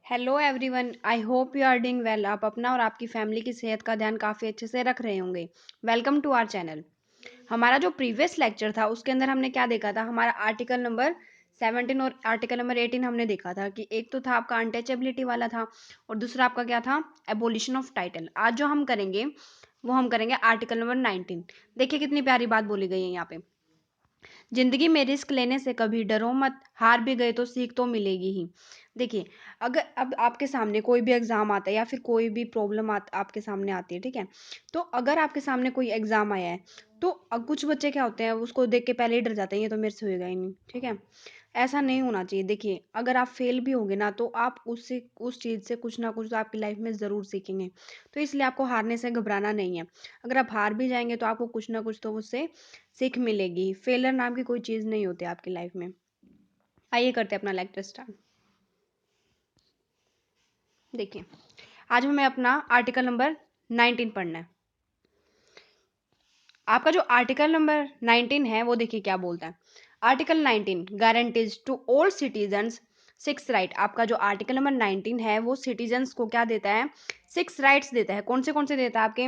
Hello everyone, I hope you are doing well. आप अपना और आपकी फैमिली की सेहत का ध्यान काफ़ी अच्छे से रख रहे होंगे। Welcome to our channel. हमारा जो प्रीवियस लेक्चर था उसके अंदर हमने क्या देखा था, हमारा आर्टिकल नंबर 17 और आर्टिकल नंबर 18 हमने देखा था कि एक तो था आपका अनटचेबिलिटी वाला था और दूसरा आपका क्या था, एबोलिशन ऑफ टाइटल। आज जो हम करेंगे वो हम करेंगे आर्टिकल नंबर 19। देखिए कितनी प्यारी बात बोली गई है यहाँ पे। जिंदगी में रिस्क लेने से कभी डरो मत, हार भी गए तो सीख तो मिलेगी ही। देखिए, अगर अब आपके सामने कोई भी एग्जाम आता है या फिर कोई भी प्रॉब्लम आपके सामने आती है, ठीक है। तो अगर आपके सामने कोई एग्जाम आया है तो कुछ बच्चे क्या होते हैं, उसको देख के पहले ही डर जाते हैं, ये तो मेरे से होएगा ही नहीं, ठीक है। ऐसा नहीं होना चाहिए। देखिए, अगर आप फेल भी होंगे ना तो आप उससे उस चीज़ से कुछ ना कुछ तो आपकी लाइफ में ज़रूर सीखेंगे। तो इसलिए आपको हारने से घबराना नहीं है। अगर आप हार भी जाएंगे तो आपको कुछ ना कुछ तो उससे सीख मिलेगी। फेलियर नाम की कोई चीज़ नहीं होती आपकी लाइफ में। आइए करते हैं अपना लेक्चर स्टार्ट। देखिए, आज हमें अपना आर्टिकल नंबर 19 पढ़ना है। आपका जो आर्टिकल नंबर 19 है वो देखिए क्या बोलता है। Article 19 guarantees to all citizens six right. आपका जो आर्टिकल नंबर 19 है वो सिटीजन्स को क्या देता है, सिक्स राइट्स देता है। कौन से देता है आपके,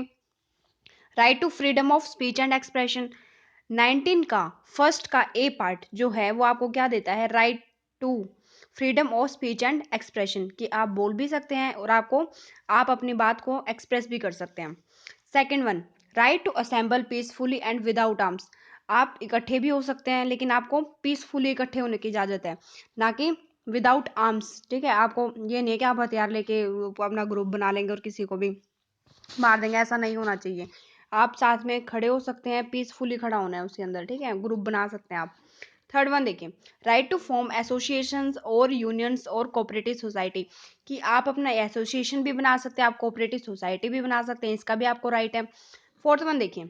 right to freedom of speech and expression. 19 का फर्स्ट का ए पार्ट जो है वो आपको क्या देता है, right to freedom of speech and expression, कि आप बोल भी सकते हैं और आप अपनी बात को एक्सप्रेस भी कर सकते हैं। Second one, right to assemble peacefully and without arms. आप इकट्ठे भी हो सकते हैं लेकिन आपको पीसफुली इकट्ठे होने की इजाजत है, ना कि विदाउट आर्म्स, ठीक है। आपको ये नहीं है कि आप हथियार लेके अपना ग्रुप बना लेंगे और किसी को भी मार देंगे, ऐसा नहीं होना चाहिए। आप साथ में खड़े हो सकते हैं, पीसफुली खड़ा होना है उसके अंदर, ठीक है। ग्रुप बना सकते हैं आप। थर्ड वन देखिए, राइट टू फॉर्म एसोसिएशंस और यूनियंस और कोऑपरेटिव सोसाइटी, कि आप अपना एसोसिएशन भी बना सकते हैं, आप कोऑपरेटिव सोसाइटी भी बना सकते हैं, इसका भी आपको राइट है। फोर्थ वन देखिए,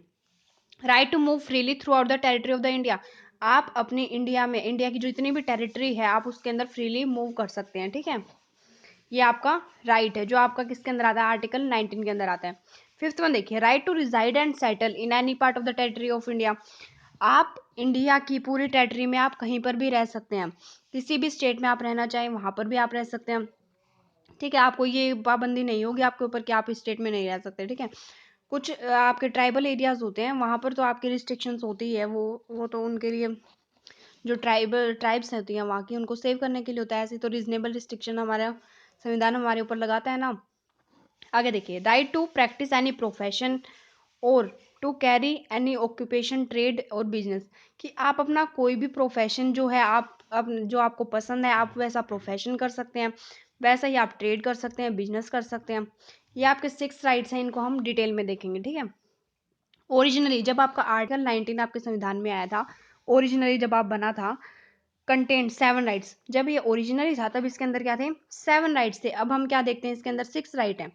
right to move freely throughout the territory of the India. आप अपनी इंडिया में, इंडिया की जो जितनी भी टेरिटरी है आप उसके अंदर फ्रीली मूव कर सकते हैं, ठीक है। ये आपका राइट है जो आपका किसके अंदर आता है, आर्टिकल 19 के अंदर आता है। फिफ्थ वन देखिए, right to reside and settle in any part of the territory of India. आप इंडिया की पूरी टेरिटरी में आप कहीं पर भी रह सकते हैं, किसी भी स्टेट में आप रहना चाहें वहां पर भी आप रह सकते हैं, ठीक है। आपको ये पाबंदी नहीं होगी आपके ऊपर कि आप इस स्टेट में नहीं रह सकते, ठीक है। कुछ आपके ट्राइबल एरियाज होते हैं वहां पर तो आपकी रिस्ट्रिक्शंस होती है, वो तो उनके लिए, जो ट्राइब्स होती हैं वहाँ की, उनको सेव करने के लिए होता है। ऐसे तो रीजनेबल रिस्ट्रिक्शन हमारा संविधान हमारे ऊपर लगाता है ना। आगे देखिए, right to practice any profession और to carry any occupation trade और बिजनेस, कि आप अपना कोई भी प्रोफेशन जो है आप जो आपको पसंद है आप वैसा प्रोफेशन कर सकते हैं, वैसा ही आप ट्रेड कर सकते हैं, बिजनेस कर सकते हैं। ये आपके सिक्स राइट्स हैं, इनको हम डिटेल में देखेंगे, ठीक है। ओरिजिनली जब आपका आर्टिकल 19 आपके संविधान में आया था, ओरिजिनली जब आप बना था, कंटेंट सेवन राइट्स। जब ये ओरिजिनली था तब इसके अंदर क्या थे, सेवन राइट्स थे। अब हम क्या देखते हैं, इसके अंदर सिक्स राइट है।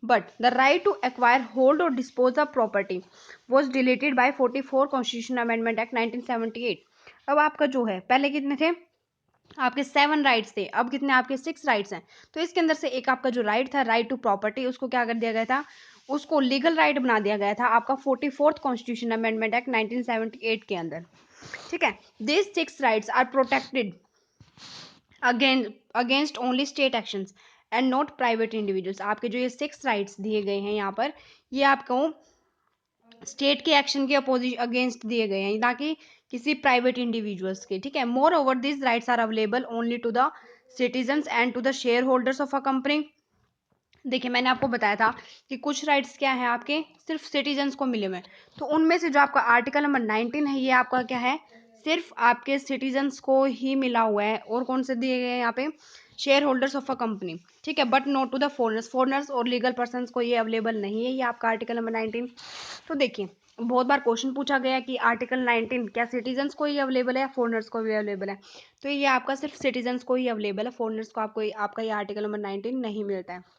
But the right to acquire, hold और dispose of property was deleted by 44 constitution amendment act 1978। अब आपका जो है, पहले कितने थे आपके, सेवन राइट्स थे, अब कितने आपके, सिक्स राइट्स हैं। तो इसके अंदर से एक आपका जो राइट था, राइट टू प्रॉपर्टी, उसको क्या कर दिया गया था, उसको लीगल राइट बना दिया गया था आपका 44th कॉन्स्टिट्यूशन अमेंडमेंट एक्ट 1978 के अंदर, ठीक है। This six rights are protected against only state actions and not private individuals. आपके जो ये सिक्स राइट्स दिए गए हैं यहाँ पर, ये आपको स्टेट के एक्शन के अपोजिट अगेंस्ट दिए गए हैं, ना कि किसी प्राइवेट इंडिविजुअल्स के, ठीक है। Moreover this rights are available only to the citizens and to the shareholders of a company. देखिए, मैंने आपको बताया था कि कुछ राइट्स क्या है आपके, सिर्फ सिटीजन्स को मिले हुए हैं। तो उनमें से जो आपका आर्टिकल नंबर 19 है ये आपका क्या है, सिर्फ आपके सिटीजन्स को ही मिला हुआ है। और कौन से दिए गए हैं यहाँ पे, shareholders of a company, ठीक है, but not to the foreigners. Foreigners और लीगल पर्सन को ये अवेलेबल नहीं है, ये आपका आर्टिकल नंबर 19। तो देखिए, बहुत बार क्वेश्चन पूछा गया कि आर्टिकल 19 क्या सिटीजन्स को ही अवेलेबल है या फॉरनर्स को भी अवेलेबल है। तो ये आपका सिर्फ सिटीजन्स को ही अवेलेबल है, फॉरनर्स को आपको आपका ये आर्टिकल नंबर 19 नहीं मिलता है।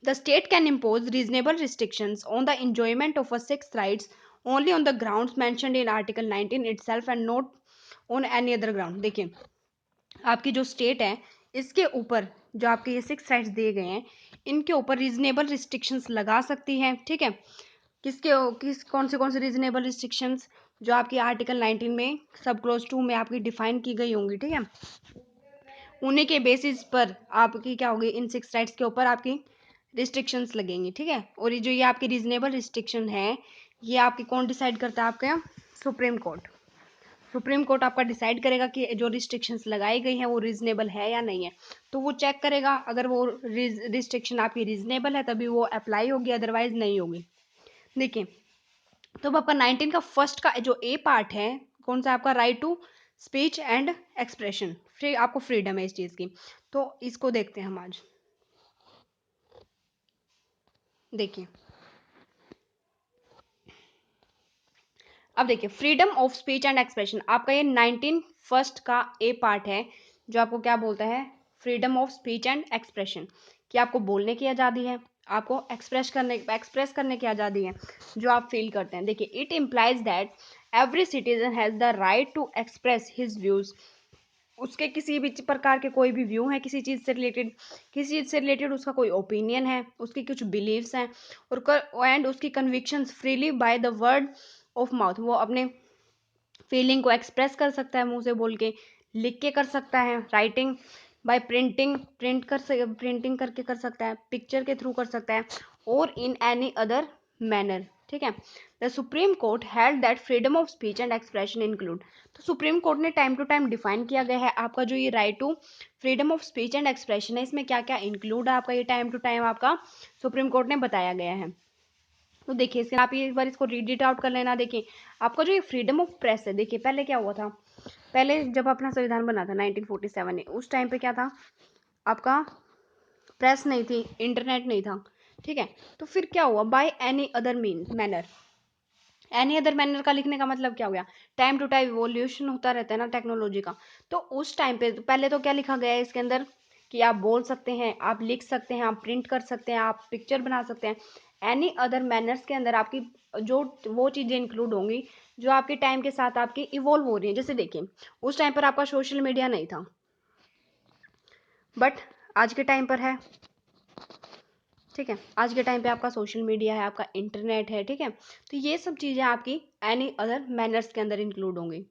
The state can impose reasonable restrictions on the enjoyment of a sixth rights only on the grounds mentioned in Article 19 itself and not on any other ground। देखिए, आपकी जो स्टेट है इसके ऊपर जो आपके ये सिक्स राइट्स दिए गए हैं, इनके ऊपर रीजनेबल रिस्ट्रिक्शंस लगा सकती है, ठीक है। कौन से रीजनेबल रिस्ट्रिक्शंस, जो आपकी आर्टिकल 19 में सब क्लोज 2 में आपकी डिफाइन की गई होंगी, ठीक है। उन्हीं के बेसिस पर आपकी क्या होगी, इन 6 राइट्स के ऊपर आपकी रिस्ट्रिक्शंस लगेंगी, ठीक है। और ये जो ये आपकी रीजनेबल रिस्ट्रिक्शन है, ये आपकी कौन डिसाइड करता है, आपका सुप्रीम कोर्ट। सुप्रीम कोर्ट आपका डिसाइड करेगा कि जो रिस्ट्रिक्शंस लगाई गई हैं वो रीजनेबल है या नहीं है। तो वो चेक करेगा, अगर वो रिस्ट्रिक्शन आपकी रीजनेबल है तभी वो अप्लाई होगी, अदरवाइज नहीं होगी। देखिए, तो अब आपका 19 का फर्स्ट का जो ए पार्ट है, कौन सा आपका, right to speech and expression, free, आपको फ्रीडम है इस चीज़ की। तो इसको देखते हैं हम आज। देखिए, अब देखिए, freedom of speech and expression, आपका ये 19 फर्स्ट का ए पार्ट है, जो आपको क्या बोलता है, freedom of speech and expression, कि आपको बोलने की आज़ादी है, आपको एक्सप्रेस करने की आज़ादी है, जो आप फील करते हैं। देखिए, it implies that every citizen has the right to express his views, उसके किसी भी प्रकार के कोई भी व्यू है किसी चीज़ से रिलेटेड, किसी चीज़ से रिलेटेड उसका कोई ओपिनियन है, उसकी कुछ बिलीव्स हैं, और एंड उसकी convictions freely by the word of mouth, वो अपने फीलिंग को एक्सप्रेस कर सकता है मुंह से बोल के, लिख के कर सकता है, राइटिंग बाय प्रिंटिंग करके कर सकता है, पिक्चर के थ्रू कर सकता है, और इन एनी अदर मैनर, ठीक है। The Supreme Court held that freedom of speech and expression include, तो सुप्रीम कोर्ट ने टाइम टू टाइम डिफाइन किया गया है आपका जो ये right to freedom of speech and expression है, इसमें क्या क्या इंक्लूड है आपका, ये टाइम टू टाइम आपका सुप्रीम कोर्ट ने बताया गया है। तो देखिए, इसके आप ये एक बार इसको रीड इट आउट कर लेना। देखिए, आपका जो ये फ्रीडम ऑफ प्रेस है, देखिए पहले क्या हुआ था, पहले जब अपना संविधान बना था 1947 में, उस टाइम पे क्या था आपका, प्रेस नहीं थी, इंटरनेट नहीं था, ठीक है। तो फिर क्या हुआ, by any other mean manner, any other manner का लिखने का मतलब क्या हो गया, टाइम टू टाइम इवोल्यूशन होता रहता है ना टेक्नोलॉजी का। तो उस टाइम पे पहले तो क्या लिखा गया है इसके अंदर, कि आप बोल सकते हैं, आप लिख सकते हैं, आप प्रिंट कर सकते हैं, आप पिक्चर बना सकते हैं। एनी अदर मैनर्स के अंदर आपकी जो वो चीज़ें इंक्लूड होंगी जो आपके टाइम के साथ आपकी इवॉल्व हो रही है। जैसे देखिए, उस टाइम पर आपका सोशल मीडिया नहीं था, बट आज के टाइम पर है, ठीक है। आज के टाइम पे आपका सोशल मीडिया है, आपका इंटरनेट है, ठीक है। तो ये सब चीज़ें आपकी एनी अदर मैनर्स के अंदर इंक्लूड होंगी।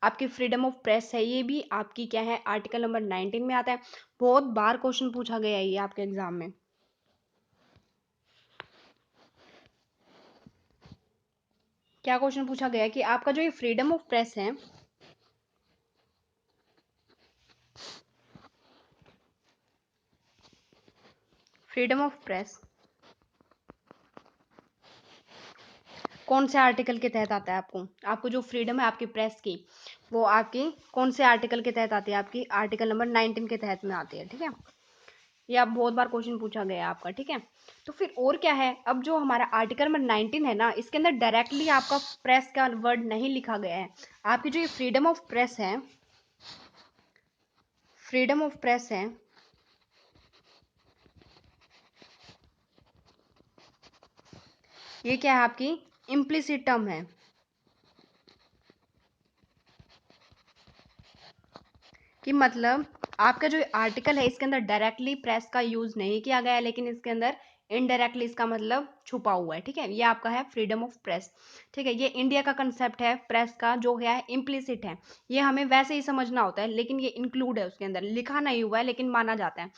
आपकी फ्रीडम ऑफ प्रेस है, ये भी आपकी क्या है, आर्टिकल नंबर 19 में आता है। बहुत बार क्वेश्चन पूछा गया है ये आपके एग्जाम में। क्या क्वेश्चन पूछा गया है कि आपका जो ये फ्रीडम ऑफ प्रेस है, फ्रीडम ऑफ प्रेस कौन से आर्टिकल के तहत आता है, आपको आपको जो फ्रीडम है आपकी प्रेस की, वो आपकी कौन से आर्टिकल के तहत आती है, आपकी आर्टिकल नंबर 19 के तहत में आती है, ठीक है। ये आप बहुत बार क्वेश्चन पूछा गया है आपका, ठीक है। तो फिर और क्या है, अब जो हमारा आर्टिकल नंबर 19 है ना, इसके अंदर डायरेक्टली आपका प्रेस का वर्ड नहीं लिखा गया है। आपकी जो ये फ्रीडम ऑफ प्रेस है, फ्रीडम ऑफ प्रेस है, ये क्या है आपकी इम्प्लिसिट टर्म है, कि मतलब आपका जो आर्टिकल है इसके अंदर डायरेक्टली प्रेस का यूज नहीं किया गया है, लेकिन इसके अंदर इनडायरेक्टली इसका मतलब छुपा हुआ है, ठीक है। ये आपका है फ्रीडम ऑफ प्रेस, ठीक है। ये इंडिया का कंसेप्ट है प्रेस का, जो है इम्प्लिसिट है, ये हमें वैसे ही समझना होता है, लेकिन ये इंक्लूड है, उसके अंदर लिखा नहीं हुआ है लेकिन माना जाता है।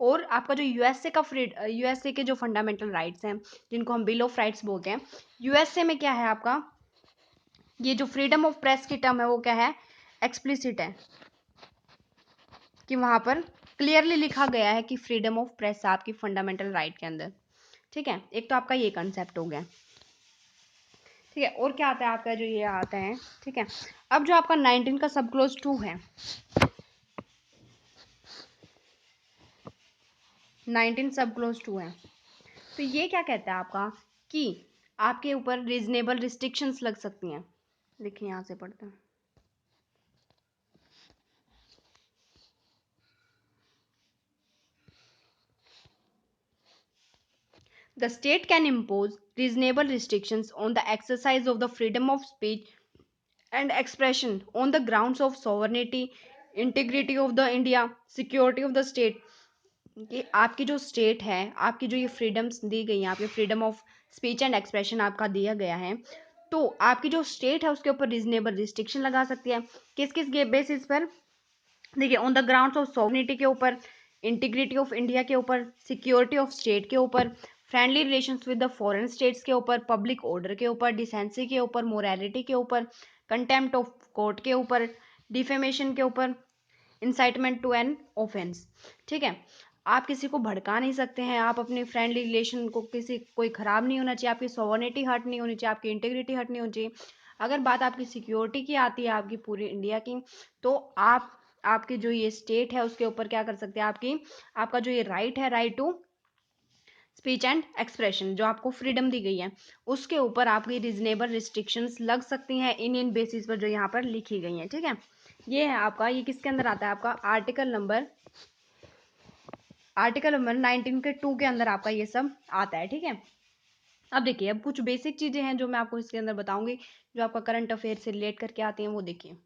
और आपका जो यूएसए का यूएसए के जो फंडामेंटल राइट्स हैं, जिनको हम बिल ऑफ राइट्स बोलते हैं, यूएसए में क्या है आपका, ये जो फ्रीडम ऑफ प्रेस की टर्म है वो क्या है, एक्सप्लिसिट है, कि वहां पर क्लियरली लिखा गया है कि फ्रीडम ऑफ प्रेस आपकी फंडामेंटल राइट के अंदर, ठीक है। एक तो आपका ये कंसेप्ट हो गया, ठीक है। और क्या आता है आपका जो ये आता है, ठीक है। अब जो आपका 19 का सब क्लोज 2 है, 19 सब क्लोज 2 है, तो ये क्या कहता है आपका, कि आपके ऊपर रीजनेबल रिस्ट्रिक्शंस लग सकती हैं। देखिए यहाँ से पढ़ते हैं। The state can impose reasonable restrictions on the exercise of the freedom of speech and expression on the grounds of sovereignty, integrity of the India, security of the state। ये आपकी जो स्टेट है, आपकी जो ये फ्रीडम्स दी गई हैं, आपके freedom of speech and expression आपका दिया गया है, तो आपकी जो स्टेट है उसके ऊपर रीजनेबल रिस्ट्रिक्शन लगा सकती है। किस किस बेसिस पर, देखिए, on the grounds of sovereignty के ऊपर, इंटीग्रिटी ऑफ इंडिया के ऊपर, सिक्योरिटी ऑफ स्टेट के ऊपर, friendly relations with the foreign states के ऊपर, पब्लिक ऑर्डर के ऊपर, डिसेंसी के ऊपर, मोरालिटी के ऊपर, कंटेम्प्ट ऑफ कोर्ट के ऊपर, डिफेमेशन के ऊपर, इंसाइटमेंट टू एन ऑफेंस। ठीक है, आप किसी को भड़का नहीं सकते हैं, आप अपने फ्रेंडली रिलेशन को किसी कोई खराब नहीं होना चाहिए, आपकी सॉवरेनिटी हर्ट नहीं होनी चाहिए, आपकी इंटीग्रिटी हर्ट नहीं होनी चाहिए। अगर बात आपकी सिक्योरिटी की आती है, आपकी पूरी इंडिया की, तो आप आपकी जो ये स्टेट है उसके ऊपर क्या कर सकते हैं, आपकी आपका जो ये राइट है, right to speech and expression, जो आपको फ्रीडम दी गई है, उसके ऊपर आपकी रीजनेबल रिस्ट्रिक्शंस लग सकती हैं इन बेसिस पर जो यहाँ पर लिखी गई हैं। ठीक है, ये है आपका, ये किसके अंदर आता है, आपका आर्टिकल नंबर 19 के 2 के अंदर आपका ये सब आता है। ठीक है, अब देखिए, अब कुछ बेसिक चीजें हैं जो मैं आपको इसके अंदर बताऊंगी, जो आपका करंट अफेयर से रिलेट करके आती हैं, वो देखिए।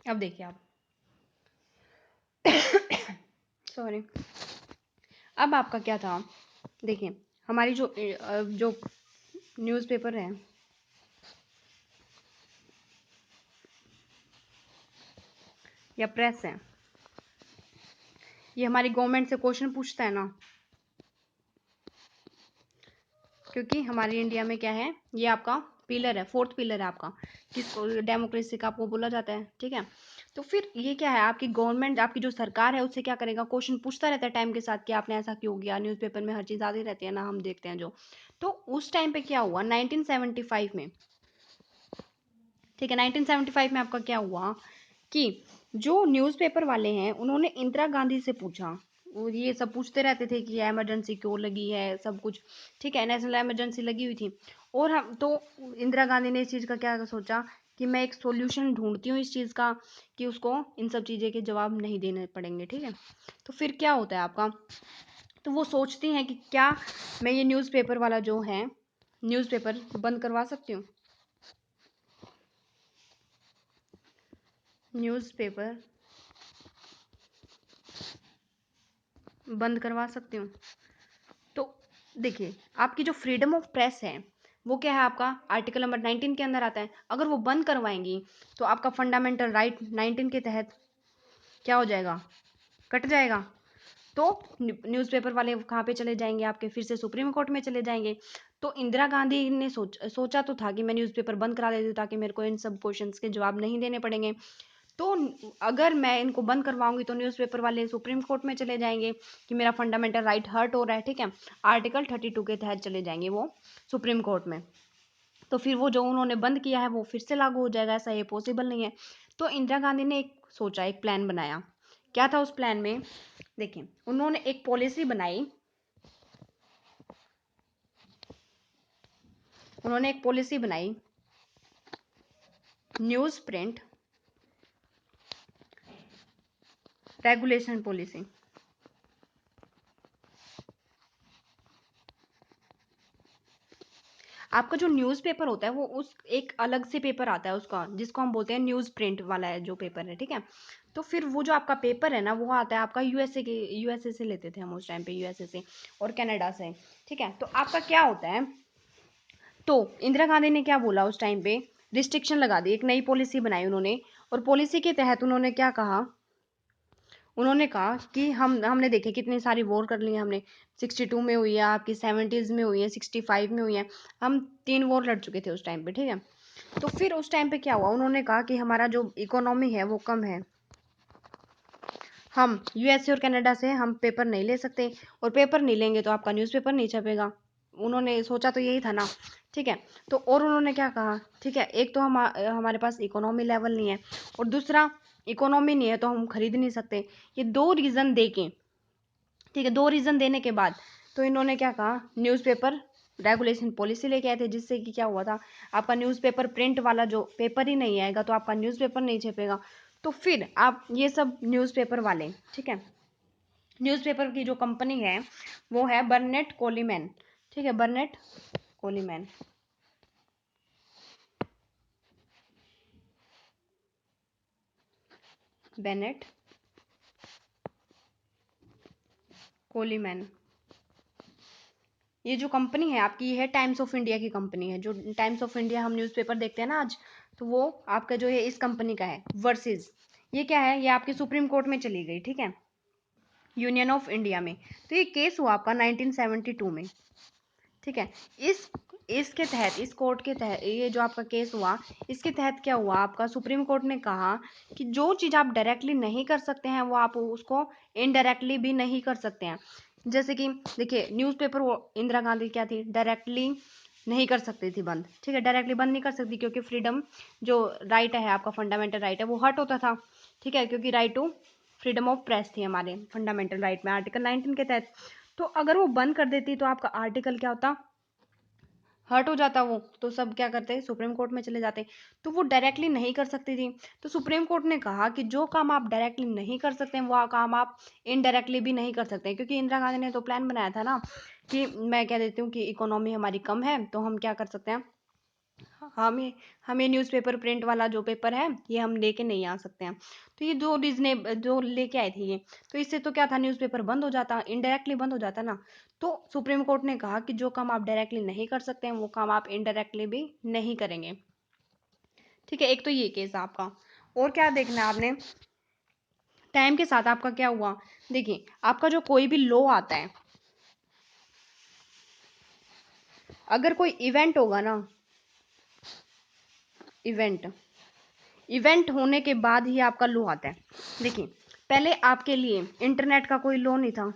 अब देखिए आप, सॉरी, अब आपका क्या था, देखिए, हमारी जो न्यूज़पेपर है या प्रेस है, ये हमारी गवर्नमेंट से क्वेश्चन पूछता है ना, क्योंकि हमारी इंडिया में क्या है, ये आपका पिलर है, फोर्थ पिलर है आपका, किसको डेमोक्रेसी का आपको बोला जाता है। ठीक है, तो फिर ये क्या है, आपकी गवर्नमेंट, आपकी जो सरकार है, उससे क्या करेगा, क्वेश्चन पूछता रहता है टाइम के साथ कि आपने ऐसा क्यों किया, न्यूज़पेपर में हर चीज़ आती रहती है ना, हम देखते हैं जो। तो उस टाइम पे क्या हुआ 1975 में, ठीक है, 1975 में आपका क्या हुआ कि जो न्यूज़पेपर वाले हैं उन्होंने इंदिरा गांधी से पूछा, वो ये सब पूछते रहते थे कि इमरजेंसी क्यों लगी है, सब कुछ। ठीक है, नेशनल इमरजेंसी लगी हुई थी, और हम तो इंदिरा गांधी ने इस चीज़ का क्या सोचा कि मैं एक सॉल्यूशन ढूंढती हूँ इस चीज़ का, कि उसको इन सब चीज़ें के जवाब नहीं देने पड़ेंगे। ठीक है, तो फिर क्या होता है आपका, तो वो सोचती हैं कि क्या मैं ये न्यूज़पेपर वाला जो है, न्यूज़पेपर बंद करवा सकती हूँ, न्यूज़पेपर बंद करवा सकती हूँ। तो देखिए, आपकी जो फ्रीडम ऑफ प्रेस है, वो क्या है, आपका आर्टिकल नंबर 19 के अंदर आता है। अगर वो बंद करवाएंगी तो आपका फंडामेंटल राइट 19 के तहत क्या हो जाएगा, कट जाएगा। तो न्यूज़पेपर वाले कहाँ पे चले जाएंगे, आपके फिर से सुप्रीम कोर्ट में चले जाएंगे। तो इंदिरा गांधी ने सोचा तो था कि मैं न्यूज़पेपर बंद करा देती हूँ, ताकि मेरे को इन सब क्वेश्चंस के जवाब नहीं देने पड़ेंगे। तो अगर मैं इनको बंद करवाऊंगी तो न्यूज़पेपर वाले सुप्रीम कोर्ट में चले जाएंगे कि मेरा फंडामेंटल राइट हर्ट हो रहा है। ठीक है, आर्टिकल 32 के तहत चले जाएंगे वो सुप्रीम कोर्ट में। तो फिर वो जो उन्होंने बंद किया है वो फिर से लागू हो जाएगा, ऐसा ये पॉसिबल नहीं है। तो इंदिरा गांधी ने एक सोचा, एक प्लान बनाया। क्या था उस प्लान में, देखिए, उन्होंने एक पॉलिसी बनाई, उन्होंने एक पॉलिसी बनाई, न्यूज़ प्रिंट रेगुलेशन पॉलिसी। आपका जो न्यूज़पेपर होता है वो उस एक अलग से पेपर आता है उसका, जिसको हम बोलते हैं न्यूज़ प्रिंट वाला है जो पेपर है। ठीक है, तो फिर वो जो आपका पेपर है ना, वो आता है आपका यूएसए से लेते थे हम उस टाइम पे, यूएसए से और कनाडा से। ठीक है, तो आपका क्या होता है, तो इंदिरा गांधी ने क्या बोला उस टाइम पे, रिस्ट्रिक्शन लगा दी, एक नई पॉलिसी बनाई उन्होंने। और पॉलिसी के तहत उन्होंने क्या कहा, उन्होंने कहा कि हमने देखे कितनी सारी वॉर कर ली है हमने, 62 में हुई है, आपकी 70s में हुई है, 65 में हुई है, हम 3 वॉर लड़ चुके थे उस टाइम पे। ठीक है, तो फिर उस टाइम पे क्या हुआ, उन्होंने कहा कि हमारा जो इकोनॉमी है वो कम है, हम यूएसए और कनाडा से हम पेपर नहीं ले सकते, और पेपर नहीं लेंगे तो आपका न्यूज़पेपर नहीं छपेगा। उन्होंने सोचा तो यही था ना। ठीक है, तो और उन्होंने क्या कहा, ठीक है, एक तो हमारे पास इकोनॉमी लेवल नहीं है, और दूसरा इकोनॉमी नहीं है तो हम खरीद नहीं सकते। ये दो रीज़न दे के, ठीक है, दो रीज़न देने के बाद तो इन्होंने क्या कहा, न्यूज़पेपर रेगुलेशन पॉलिसी लेके आए थे, जिससे कि क्या हुआ था, आपका न्यूज़पेपर प्रिंट वाला जो पेपर ही नहीं आएगा तो आपका न्यूज़पेपर नहीं छपेगा। तो फिर आप ये सब न्यूज़पेपर वाले, ठीक है, न्यूज़पेपर की जो कंपनी है वो है बर्नेट कोलीमैन। ठीक है, बर्नेट कोलीमैन, बेनेट कोलीमैन, ये जो कंपनी है आपकी, ये है टाइम्स ऑफ इंडिया की कंपनी है। जो टाइम्स ऑफ इंडिया हम न्यूज़पेपर देखते हैं ना आज, तो वो आपका जो है इस कंपनी का है। वर्सेस ये क्या है, ये आपकी सुप्रीम कोर्ट में चली गई, ठीक है, यूनियन ऑफ इंडिया में। तो ये केस हुआ आपका 1972 में, ठीक है। इसके तहत, इस कोर्ट के तहत, ये जो आपका केस हुआ, इसके तहत क्या हुआ आपका, सुप्रीम कोर्ट ने कहा कि जो चीज़ आप डायरेक्टली नहीं कर सकते हैं वो आप उसको इनडायरेक्टली भी नहीं कर सकते हैं। जैसे कि देखिए, न्यूज़पेपर, वो इंदिरा गांधी क्या थी, डायरेक्टली नहीं कर सकती थी बंद, ठीक है, डायरेक्टली बंद नहीं कर सकती, क्योंकि फ्रीडम, जो राइट है आपका, फंडामेंटल राइट है, वो हर्ट होता था, ठीक है, क्योंकि right to freedom of press थी हमारे फंडामेंटल राइट में आर्टिकल 19 के तहत। तो अगर वो बंद कर देती तो आपका आर्टिकल क्या होता, हर्ट हो जाता वो। तो सब क्या करते, सुप्रीम कोर्ट में चले जाते। तो वो डायरेक्टली नहीं कर सकती थी। तो सुप्रीम कोर्ट ने कहा कि जो काम आप डायरेक्टली नहीं कर सकते वो काम आप इनडायरेक्टली भी नहीं कर सकते, क्योंकि इंदिरा गांधी ने तो प्लान बनाया था ना कि मैं कह देती हूँ कि इकोनॉमी हमारी कम है, तो हम क्या कर सकते हैं, हमें हमें न्यूज़पेपर प्रिंट वाला जो पेपर है ये हम लेके नहीं आ सकते हैं। तो ये जो रीजने जो लेके आए थे ये, तो इससे तो क्या था, न्यूज़पेपर बंद हो जाता, इनडायरेक्टली बंद हो जाता ना। तो सुप्रीम कोर्ट ने कहा कि जो काम आप डायरेक्टली नहीं कर सकते हैं वो काम आप इनडायरेक्टली भी नहीं करेंगे, ठीक है। एक तो ये केस आपका। और क्या देखना है आपने, टाइम के साथ आपका क्या हुआ, देखिए आपका जो कोई भी लॉ आता है, अगर कोई इवेंट होगा ना, इवेंट इवेंट होने के बाद ही आपका लॉ आता है। देखिए, पहले आपके लिए इंटरनेट का कोई लॉ नहीं था,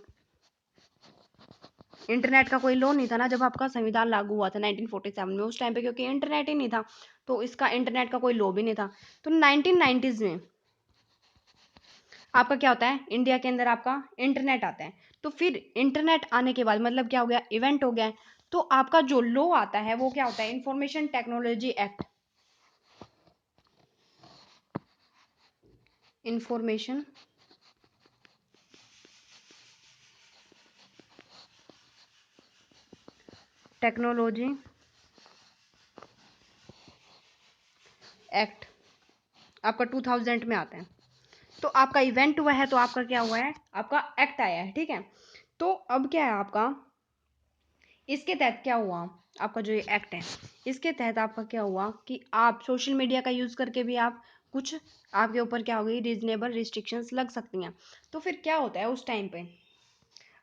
इंटरनेट का कोई लॉ नहीं था ना जब आपका संविधान लागू हुआ था 1947 में, उस टाइम पे, क्योंकि इंटरनेट ही नहीं था, तो इसका इंटरनेट का कोई लॉ भी नहीं था। तो 1990s में आपका क्या होता है, इंडिया के अंदर आपका इंटरनेट आता है। तो फिर इंटरनेट आने के बाद मतलब क्या हो गया, इवेंट हो गया है। तो आपका जो लॉ आता है वो क्या होता है, information technology act, information technology act आपका 2000 में आता है। तो आपका इवेंट हुआ है, तो आपका क्या हुआ है, आपका एक्ट आया है, ठीक है। तो अब क्या है आपका, इसके तहत क्या हुआ, आपका जो ये एक्ट है, इसके तहत आपका क्या हुआ कि आप सोशल मीडिया का यूज़ करके भी आप कुछ, आपके ऊपर क्या हो गई, रीजनेबल रिस्ट्रिक्शंस लग सकती हैं। तो फिर क्या होता है उस टाइम पे,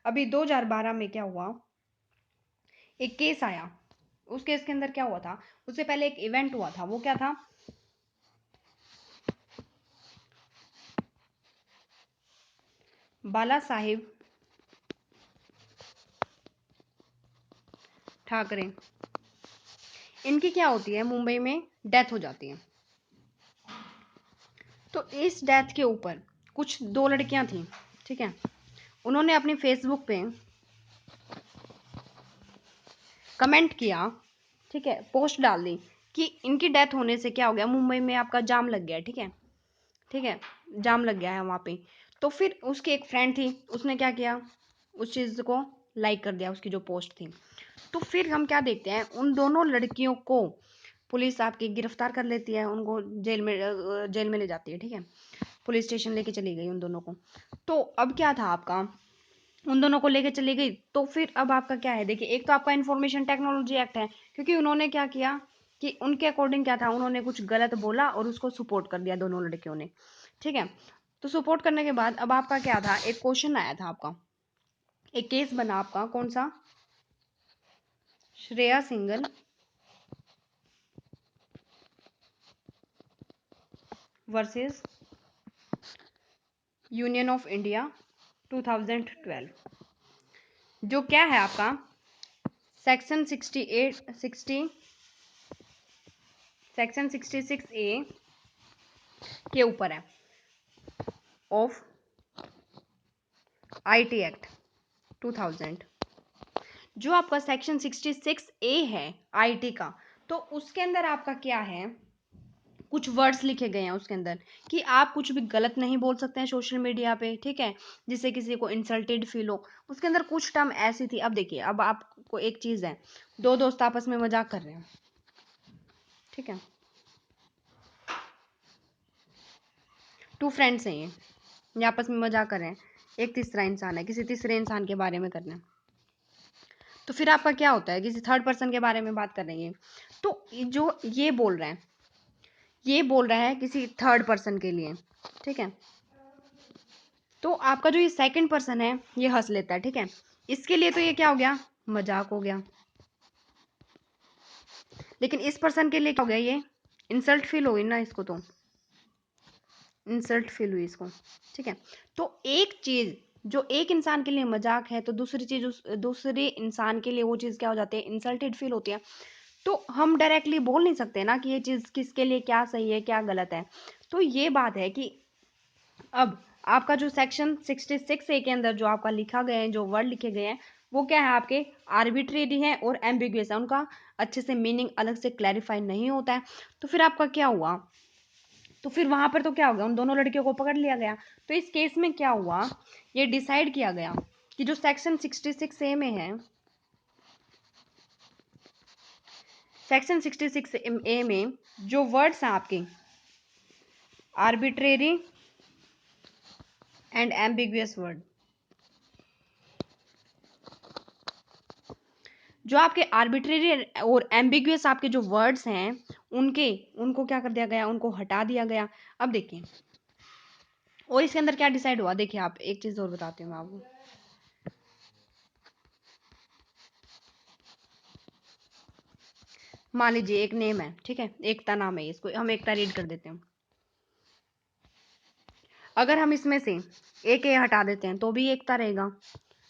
अभी 2012 में क्या हुआ, एक केस आया। उस केस के अंदर क्या हुआ था, उससे पहले एक इवेंट हुआ था, वो क्या था, बाला साहिब ठाकरे, इनकी क्या होती है, मुंबई में डेथ हो जाती है। तो इस डेथ के ऊपर कुछ दो लड़कियां थी, ठीक है, उन्होंने अपनी फेसबुक पे कमेंट किया, ठीक है, पोस्ट डाल दी कि इनकी डेथ होने से क्या हो गया, मुंबई में आपका जाम लग गया, ठीक है, ठीक है, जाम लग गया है वहाँ पे। तो फिर उसकी एक फ्रेंड थी, उसने क्या किया, उस चीज़ को लाइक कर दिया, उसकी जो पोस्ट थी। तो फिर हम क्या देखते हैं, उन दोनों लड़कियों को पुलिस आपकी गिरफ्तार कर लेती है, उनको जेल में ले जाती है, ठीक है, पुलिस स्टेशन लेके चली गई उन दोनों को। तो अब क्या था आपका, उन दोनों को लेके चली गई। तो फिर अब आपका क्या है, देखिए एक तो आपका इंफॉर्मेशन टेक्नोलॉजी एक्ट है, क्योंकि उन्होंने क्या किया कि उनके अकॉर्डिंग क्या था, उन्होंने कुछ गलत बोला और उसको सपोर्ट कर दिया दोनों लड़कियों ने, ठीक है। तो सपोर्ट करने के बाद अब आपका क्या था, एक क्वेश्चन आया था आपका, एक केस बना आपका, कौन सा, Shreya single versus union of India 2012। जो क्या है आपका, सेक्शन 66A के ऊपर है, ऑफ आईटी एक्ट 2000। जो आपका सेक्शन 66A है आईटी का, तो उसके अंदर आपका क्या है, कुछ वर्ड्स लिखे गए हैं उसके अंदर कि आप कुछ भी गलत नहीं बोल सकते हैं सोशल मीडिया पे, ठीक है, जिससे किसी को इंसल्टेड फील हो। उसके अंदर कुछ टर्म ऐसी थी। अब देखिए, अब आपको एक चीज़ है, दो दोस्त आपस में मजाक कर रहे हैं, ठीक है, टू फ्रेंड्स हैं ये आपस में मजाक कर रहे हैं, एक तीसरा इंसान है, किसी तीसरे इंसान के बारे में कर रहे हैं। तो फिर आपका क्या होता है, किसी थर्ड पर्सन के बारे में बात कर रहे हैं, तो जो ये बोल रहा है किसी थर्ड पर्सन के लिए, ठीक है। तो आपका जो ये सेकंड पर्सन है ये हंस लेता है, ठीक है। इसके लिए तो ये क्या हो गया, मजाक हो गया। लेकिन इस पर्सन के लिए क्या हो गया, ये इंसल्ट फील हुई ना, इसको तो इंसल्ट फील हुई इसको, ठीक है। तो एक चीज जो एक इंसान के लिए मजाक है, तो दूसरी चीज दूसरे इंसान के लिए वो चीज क्या हो जाती है, इंसल्टेड फील होती है। तो हम डायरेक्टली बोल नहीं सकते ना कि ये चीज किसके लिए क्या सही है क्या गलत है। तो ये बात है कि अब आपका जो सेक्शन 66A के अंदर जो आपका लिखा गया है, जो वर्ड लिखे गए हैं, वो क्या है, आपके आर्बिट्रेरी है और एम्बिगुअस है, उनका अच्छे से मीनिंग अलग से क्लैरिफाई नहीं होता है। तो फिर आपका क्या हुआ, तो फिर वहां पर तो क्या हो गया, उन दोनों लड़कियों को पकड़ लिया गया। तो इस केस में क्या हुआ, ये डिसाइड किया गया कि जो सेक्शन 66A में है, सेक्शन 66A में जो वर्ड्स हैं आपके आर्बिट्रेरी एंड एम्बिगुअस वर्ड, जो आपके आर्बिट्रेरी और एम्बिगुअस आपके जो वर्ड्स हैं, उनको क्या कर दिया गया, उनको हटा दिया गया। अब देखिए, और इसके अंदर क्या डिसाइड हुआ, देखिए आप, एक चीज और बताती हूँ मैं आपको। मान लीजिए एक नेम है, ठीक है, एकता नाम है, इसको हम एकता रीड कर देते हैं। अगर हम इसमें से एक ए हटा देते हैं तो भी एकता रहेगा,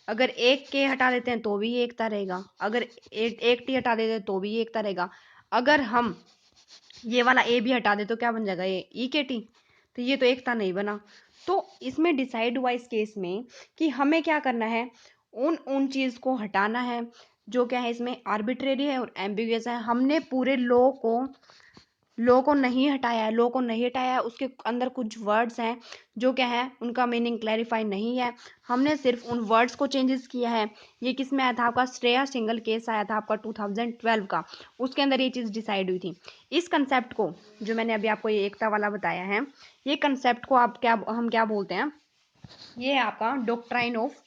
अगर एक के हटा देते हैं तो भी एकता रहेगा, अगर एक टी हटा देते हैं तो भी एकता रहेगा, अगर हम ये वाला ए भी हटा दे तो क्या बन जाएगा, ये ई के टी। तो ये तो एकता नहीं बना। तो इसमें डिसाइड हुआ इस केस में कि हमें क्या करना है, उन उन चीज को हटाना है जो क्या है, इसमें आर्बिट्रेरी है और एम्बिगुअस है। हमने पूरे लॉ को नहीं हटाया है, लॉ को नहीं हटाया है, उसके अंदर कुछ वर्ड्स हैं जो क्या है, उनका मीनिंग क्लैरिफाई नहीं है, हमने सिर्फ उन वर्ड्स को चेंजेस किया है। ये किस में आया था, आपका श्रेया सिंगल केस आया था आपका 2012 का, उसके अंदर ये चीज़ डिसाइड हुई थी। इस कंसेप्ट को, जो मैंने अभी आपको ये एकता वाला बताया है, ये कंसेप्ट को हम क्या बोलते हैं, ये है आपका डॉक्ट्राइन ऑफ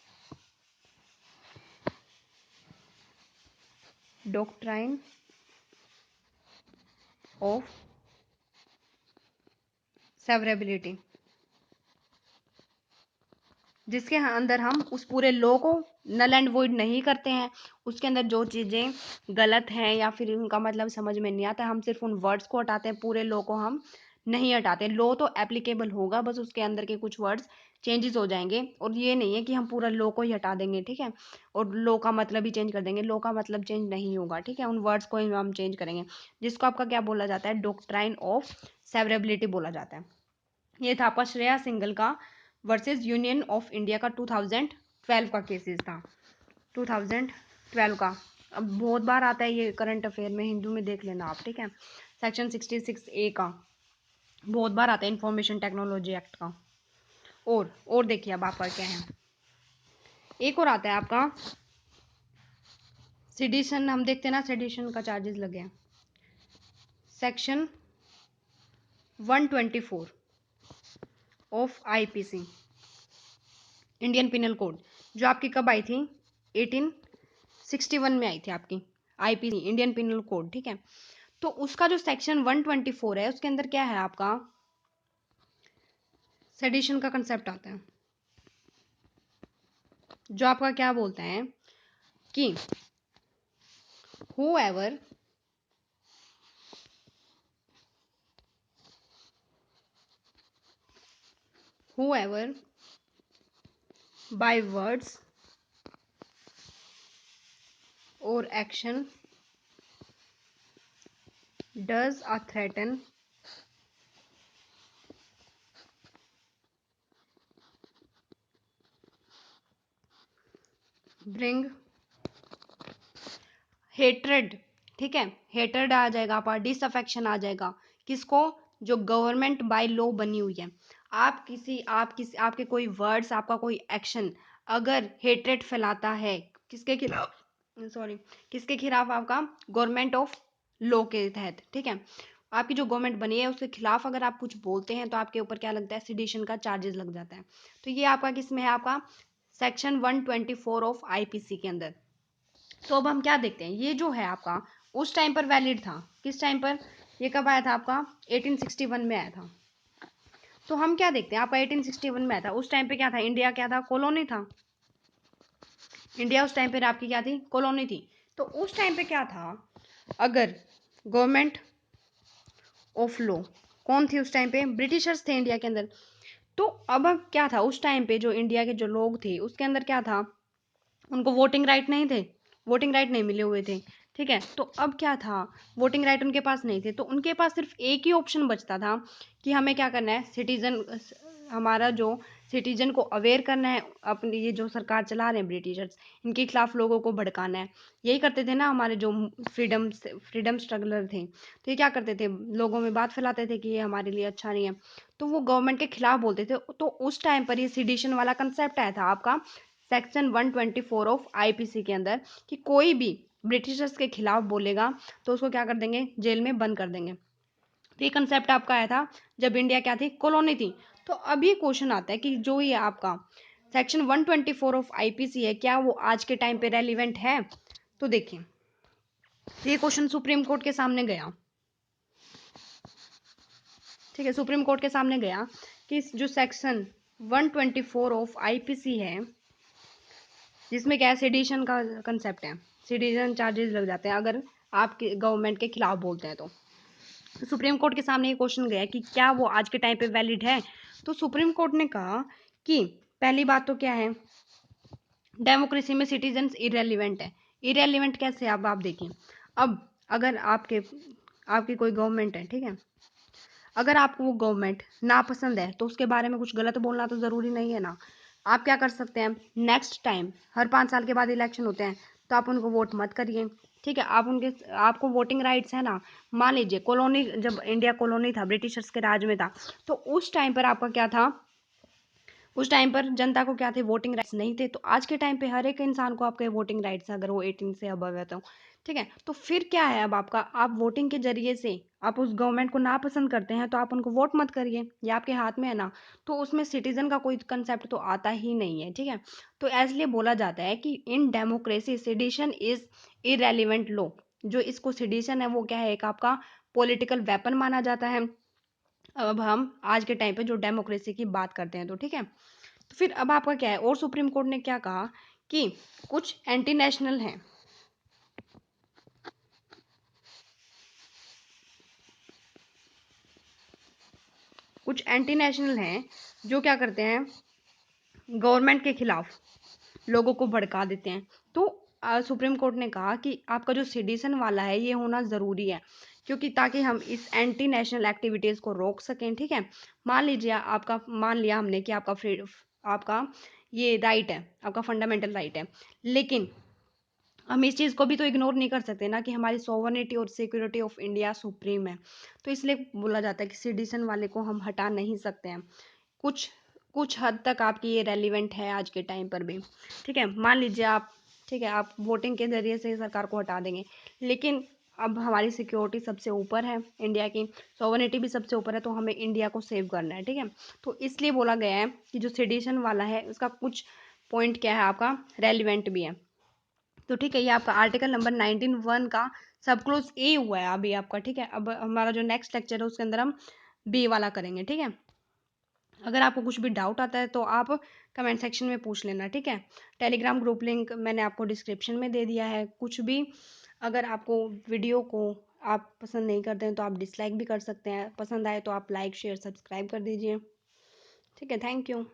सेवरेबिलिटी, जिसके अंदर हम उस पूरे लॉ को नल एंड वॉइड नहीं करते हैं। उसके अंदर जो चीज़ें गलत हैं या फिर उनका मतलब समझ में नहीं आता, हम सिर्फ उन वर्ड्स को हटाते हैं, पूरे लॉ को हम नहीं हटाते। लॉ तो एप्लीकेबल होगा, बस उसके अंदर के कुछ वर्ड्स चेंजेस हो जाएंगे, और ये नहीं है कि हम पूरा लॉ को ही हटा देंगे, ठीक है, और लॉ का मतलब ही चेंज कर देंगे। लॉ का मतलब चेंज नहीं होगा, ठीक है, उन वर्ड्स को ही हम चेंज करेंगे, जिसको आपका क्या बोला जाता है, डॉक्ट्राइन ऑफ सेवरेबिलिटी बोला जाता है। ये था आपका श्रेया सिंगल का वर्सेस यूनियन ऑफ इंडिया का 2012 का केसेस था, 2012 का। अब बहुत बार आता है ये करंट अफेयर में, हिंदू में देख लेना आप, ठीक है, सेक्शन 66A का बहुत बार आता है, इंफॉर्मेशन टेक्नोलॉजी एक्ट का। और देखिए अब आपका क्या है, एक और आता है आपका सेडिशन। हम देखते हैं ना, सेडिशन का चार्जेस लगे हैं, section 124 of IPC, Indian penal code, जो आपकी कब आई थी, 1861 में आई थी आपकी आईपीसी, इंडियन पिनल कोड, ठीक है। तो उसका जो सेक्शन 124 है, उसके अंदर क्या है आपका, सेडिशन का कंसेप्ट आता है, जो आपका क्या बोलता है कि whoever whoever by words or action does a threaten, bring hatred, ठीक है, हेट्रेड आ जाएगा, आपका डिसअफेक्शन आ जाएगा, किसको, जो गवर्नमेंट बाय लॉ बनी हुई है। आप किसी आपके कोई वर्ड्स, आपका कोई एक्शन अगर हेट्रेड फैलाता है, किसके खिलाफ, सॉरी, किसके खिलाफ, आपका गवर्नमेंट ऑफ लॉ के तहत, ठीक है, आपकी जो गवर्नमेंट बनी है उसके खिलाफ अगर आप कुछ बोलते हैं तो आपके ऊपर क्या लगता है, सिडिशन का चार्जेस लग जाता है। तो ये आपका किस में है, आपका सेक्शन 124 ऑफ आईपीसी के अंदर। तो अब हम क्या देखते हैं, ये जो है आपका उस टाइम पर वैलिड था, किस टाइम पर, ये कब आया था आपका 1861 में आया था। तो हम क्या देखते हैं, आपका 1861 में आया था, उस टाइम पे क्या था, इंडिया क्या था, कॉलोनी था। इंडिया उस टाइम पे आपकी क्या थी, कॉलोनी थी। तो उस टाइम पे क्या था, अगर गवर्नमेंट ऑफ लॉ कौन थी उस टाइम पे, ब्रिटिशर्स थे इंडिया के अंदर। तो अब क्या था उस टाइम पे, जो इंडिया के जो लोग थे उसके अंदर क्या था, उनको वोटिंग राइट नहीं थे, वोटिंग राइट नहीं मिले हुए थे। ठीक है, तो अब क्या था, वोटिंग राइट उनके पास नहीं थे, तो उनके पास सिर्फ एक ही ऑप्शन बचता था कि हमें क्या करना है, सिटीजन, हमारा जो सिटीजन को अवेयर करना है, अपनी ये जो सरकार चला रहे हैं ब्रिटिशर्स, इनके खिलाफ लोगों को भड़काना है। यही करते थे ना हमारे जो फ्रीडम स्ट्रगलर थे, तो ये क्या करते थे, लोगों में बात फैलाते थे कि ये हमारे लिए अच्छा नहीं है, तो वो गवर्नमेंट के खिलाफ बोलते थे। तो उस टाइम पर ये सिडिशन वाला कंसेप्ट आया था आपका सेक्शन 124 ऑफ आईपीसी के अंदर, कि कोई भी ब्रिटिशर्स के खिलाफ बोलेगा तो उसको क्या कर देंगे, जेल में बंद कर देंगे। तो ये कंसेप्ट आपका आया था जब इंडिया क्या थी, कॉलोनी थी। तो अब ये क्वेश्चन आता है कि जो ये आपका सेक्शन 124 ऑफ आईपीसी है, क्या वो आज के टाइम पे रेलिवेंट है। तो देखिए, ये क्वेश्चन सुप्रीम कोर्ट के सामने गया। ठीक है, सुप्रीम कोर्ट के सामने गया कि जो सेक्शन 124 ऑफ आईपीसी है, जिसमें क्या है, सेडिशन का कंसेप्ट है, सिटीजन चार्जेस लग जाते हैं अगर आप गवर्नमेंट के खिलाफ बोलते हैं। तो सुप्रीम कोर्ट के सामने ये क्वेश्चन गया कि क्या वो आज के टाइम पे वैलिड है। तो सुप्रीम कोर्ट ने कहा कि पहली बात तो क्या है, डेमोक्रेसी में सिटीजन्स इरेलीवेंट है। इरेलीवेंट कैसे, अब आप देखिए, अब अगर आपकी कोई गवर्नमेंट है, ठीक है, अगर आपको वो गवर्नमेंट नापसंद है तो उसके बारे में कुछ गलत बोलना तो ज़रूरी नहीं है ना। आप क्या कर सकते हैं, नेक्स्ट टाइम हर 5 साल के बाद इलेक्शन होते हैं, तो आप उनको वोट मत करिए। ठीक है, आपको वोटिंग राइट्स है ना। मान लीजिए कॉलोनी, जब इंडिया कॉलोनी था, ब्रिटिशर्स के राज में था, तो उस टाइम पर आपका क्या था, उस टाइम पर जनता को क्या थे, वोटिंग राइट्स नहीं थे। तो आज के टाइम पे हर एक इंसान को आपके वोटिंग राइट्स है, अगर वो 18 से अबव है तो। ठीक है, तो फिर क्या है, अब आपका, आप वोटिंग के जरिए से आप उस गवर्नमेंट को नापसंद करते हैं तो आप उनको वोट मत करिए, ये आपके हाथ में है ना। तो उसमें सिटीजन का कोई कंसेप्ट तो आता ही नहीं है। ठीक है, तो इसलिए बोला जाता है कि in democracy sedition is irrelevant law. जो इसको सेडिशन है वो क्या है, एक आपका पॉलिटिकल वेपन माना जाता है। अब हम आज के टाइम पे जो डेमोक्रेसी की बात करते हैं, तो ठीक है, तो फिर अब आपका क्या है, और सुप्रीम कोर्ट ने क्या कहा कि कुछ एंटी नेशनल हैं, कुछ एंटी नेशनल हैं जो क्या करते हैं, गवर्नमेंट के खिलाफ लोगों को भड़का देते हैं। तो सुप्रीम कोर्ट ने कहा कि आपका जो सिटीजन वाला है ये होना ज़रूरी है, क्योंकि ताकि हम इस एंटी नेशनल एक्टिविटीज़ को रोक सकें। ठीक है, मान लीजिए आपका, मान लिया हमने कि आपका ये राइट है, आपका फंडामेंटल राइट है, लेकिन हम इस चीज़ को भी तो इग्नोर नहीं कर सकते ना कि हमारी सोवरेनिटी और सिक्योरिटी ऑफ इंडिया सुप्रीम है। तो इसलिए बोला जाता है कि सिटीजन वाले को हम हटा नहीं सकते हैं। कुछ कुछ हद तक आपकी ये रेलिवेंट है आज के टाइम पर भी। ठीक है, मान लीजिए आप, ठीक है, आप वोटिंग के ज़रिए से सरकार को हटा देंगे, लेकिन अब हमारी सिक्योरिटी सबसे ऊपर है, इंडिया की सोवरेनिटी भी सबसे ऊपर है, तो हमें इंडिया को सेव करना है। ठीक है, तो इसलिए बोला गया है कि जो सेडिशन वाला है उसका कुछ पॉइंट क्या है, आपका रेलिवेंट भी है। तो ठीक है, ये आपका आर्टिकल नंबर 19(1) का सब क्लोज ए हुआ है अभी आपका। ठीक है, अब हमारा जो नेक्स्ट लेक्चर है उसके अंदर हम बी वाला करेंगे। ठीक है, अगर आपको कुछ भी डाउट आता है तो आप कमेंट सेक्शन में पूछ लेना। ठीक है, टेलीग्राम ग्रुप लिंक मैंने आपको डिस्क्रिप्शन में दे दिया है। कुछ भी, अगर आपको वीडियो को आप पसंद नहीं करते हैं तो आप डिसलाइक भी कर सकते हैं, पसंद आए तो आप लाइक शेयर सब्सक्राइब कर दीजिए। ठीक है, थैंक यू।